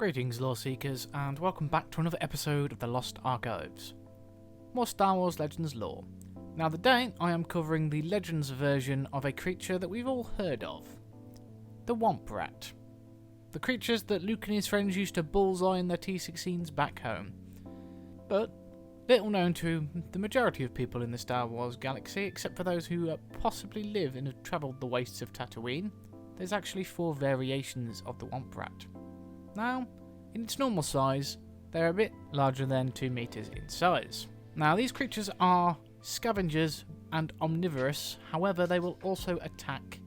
Greetings, lore seekers, and welcome back to another episode of the Lost Archives. More Star Wars Legends lore. Now today I am covering the Legends version of a creature that we've all heard of. The Womp Rat. The creatures that Luke and his friends used to bullseye in their T-16s back home. But little known to the majority of people in the Star Wars galaxy, except for those who possibly live and have travelled the wastes of Tatooine, there's actually 4 variations of the Womp Rat. Now, in its normal size, they're a bit larger than 2 meters in size. Now, these creatures are scavengers and omnivorous, however, they will also attack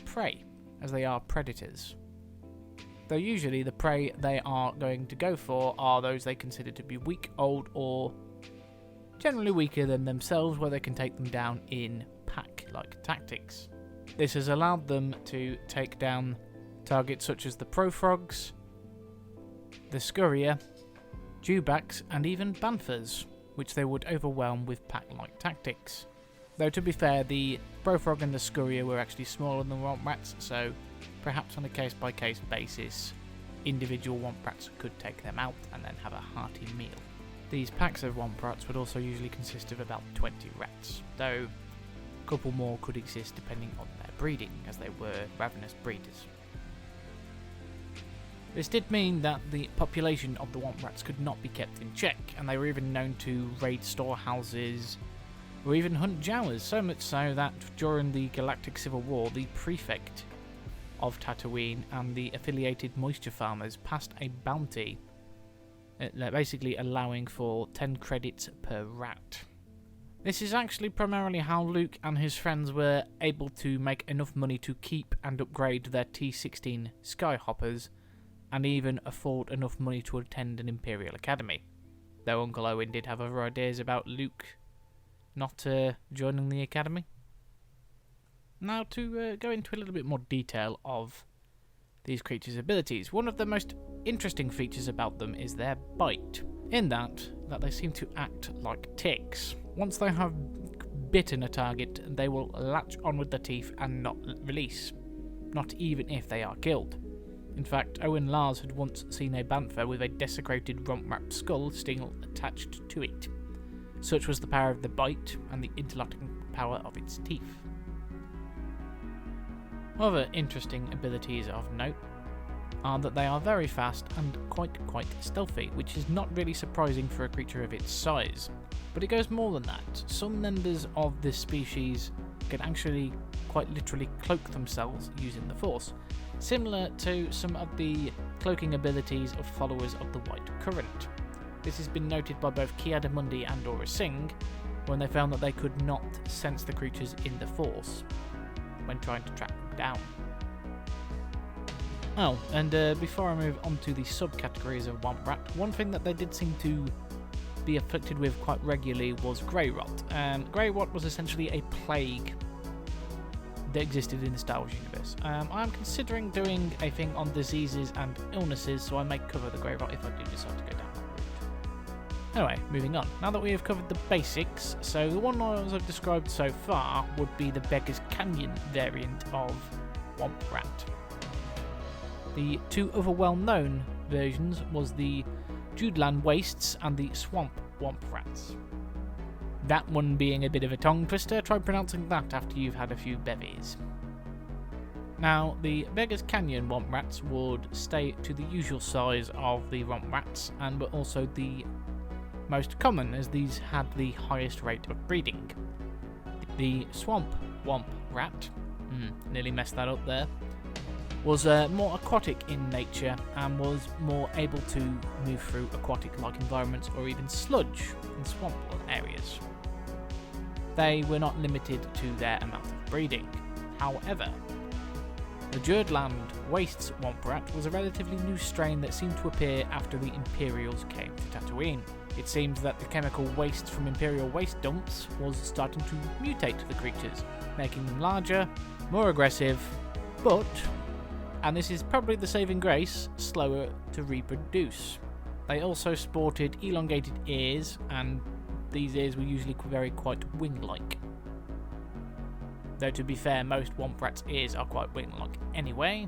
prey, as they are predators. Though usually the prey they are going to go for are those they consider to be weak, old, or generally weaker than themselves, where they can take them down in pack-like tactics. This has allowed them to take down targets such as the Profrogs, the Scurrier, Dewbacks, and even Banthas, which they would overwhelm with pack-like tactics. Though to be fair, the Profrog and the Scurrier were actually smaller than Womp Rats, so perhaps on a case-by-case basis, individual Womp Rats could take them out and then have a hearty meal. These packs of Womp Rats would also usually consist of about 20 rats, though a couple more could exist depending on their breeding, as they were ravenous breeders. This did mean that the population of the Womp Rats could not be kept in check, and they were even known to raid storehouses or even hunt Jawas, so much so that during the Galactic Civil War, the prefect of Tatooine and the affiliated moisture farmers passed a bounty, basically allowing for 10 credits per rat. This is actually primarily how Luke and his friends were able to make enough money to keep and upgrade their T-16 Skyhoppers, and even afford enough money to attend an Imperial Academy. Though Uncle Owen did have other ideas about Luke not joining the Academy. Now to go into a little bit more detail of these creatures' abilities. One of the most interesting features about them is their bite, in that they seem to act like ticks. Once they have bitten a target, they will latch on with their teeth and not release, not even if they are killed. In fact, Owen Lars had once seen a bantha with a desecrated Womp Rat skull still attached to it. Such was the power of the bite and the interlocking power of its teeth. Other interesting abilities of note are that they are very fast and quite stealthy, which is not really surprising for a creature of its size. But it goes more than that. Some members of this species can actually quite literally cloak themselves using the Force, similar to some of the cloaking abilities of followers of the White Current. This has been noted by both Ki-Adi-Mundi and Aurra Sing, when they found that they could not sense the creatures in the Force when trying to track them down. Oh, and before I move on to the subcategories of Womp Rat, one thing that they did seem to be afflicted with quite regularly was Grey Rot. Grey Rot was essentially a plague that existed in the Star Wars universe. I am considering doing a thing on diseases and illnesses, so I may cover the Grey Rot if I do decide to go down that route. Anyway, moving on. Now that we have covered the basics, so the one I've described so far would be the Beggar's Canyon variant of Womp Rat. The 2 other well-known versions was the Judeland Wastes and the Swamp Womp Rats. That one being a bit of a tongue twister, try pronouncing that after you've had a few bevies. Now, the Beggar's Canyon Womp Rats would stay to the usual size of the Womp Rats, and were also the most common, as these had the highest rate of breeding. The Swamp Womp Rat, nearly messed that up there, was more aquatic in nature and was more able to move through aquatic-like environments or even sludge in swamp areas. They were not limited to their amount of breeding. However, the Judeland Wastes Womp Rat was a relatively new strain that seemed to appear after the Imperials came to Tatooine. It seems that the chemical waste from Imperial waste dumps was starting to mutate the creatures, making them larger, more aggressive, but, and this is probably the saving grace, slower to reproduce. They also sported elongated ears, and these ears were usually quite wing-like. Though to be fair, most Womp Rat's ears are quite wing-like anyway.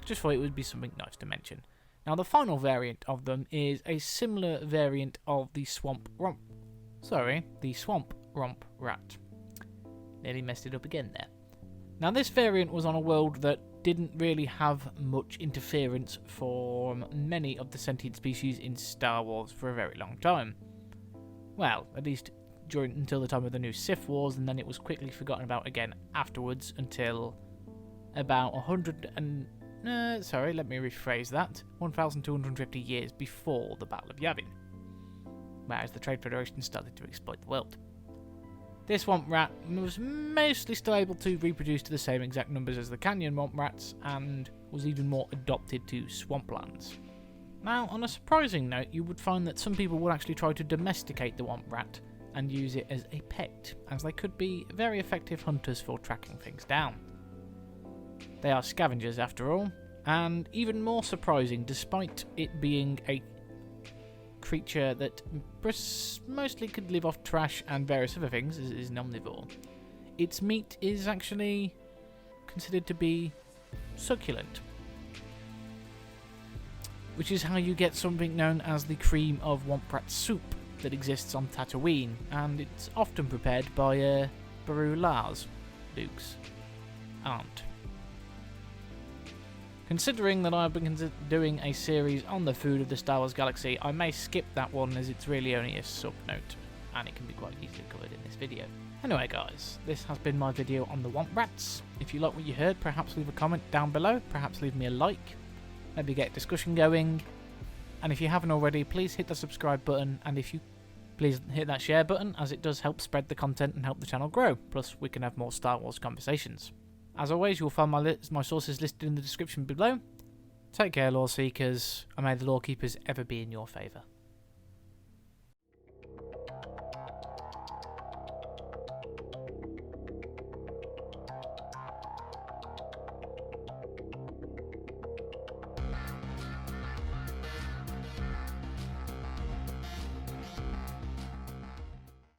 Just thought it would be something nice to mention. Now the final variant of them is a similar variant of the Swamp Womp Rat. Nearly messed it up again there. Now this variant was on a world that didn't really have much interference from many of the sentient species in Star Wars for a very long time. Well, at least until the time of the new Sith Wars, and then it was quickly forgotten about again afterwards until about 1,250 years before the Battle of Yavin, whereas the Trade Federation started to exploit the world. This Womp Rat was mostly still able to reproduce to the same exact numbers as the Canyon Womp Rats, and was even more adopted to swamplands. Now, on a surprising note, you would find that some people would actually try to domesticate the Womp Rat and use it as a pet, as they could be very effective hunters for tracking things down. They are scavengers after all, and even more surprising, despite it being a creature that mostly could live off trash and various other things, as it is an omnivore, its meat is actually considered to be succulent, which is how you get something known as the cream of Womp Rat soup that exists on Tatooine, and it's often prepared by Baru Lars, Luke's aunt. Considering that I've been doing a series on the food of the Star Wars galaxy, I may skip that one as it's really only a sub-note, and it can be quite easily covered in this video. Anyway guys, this has been my video on the Womp Rats. If you like what you heard, perhaps leave a comment down below, perhaps leave me a like, maybe get a discussion going, and if you haven't already, please hit the subscribe button, and if you please hit that share button, as it does help spread the content and help the channel grow, plus we can have more Star Wars conversations. As always, you'll find my sources listed in the description below. Take care, lore seekers, and may the lore keepers ever be in your favour.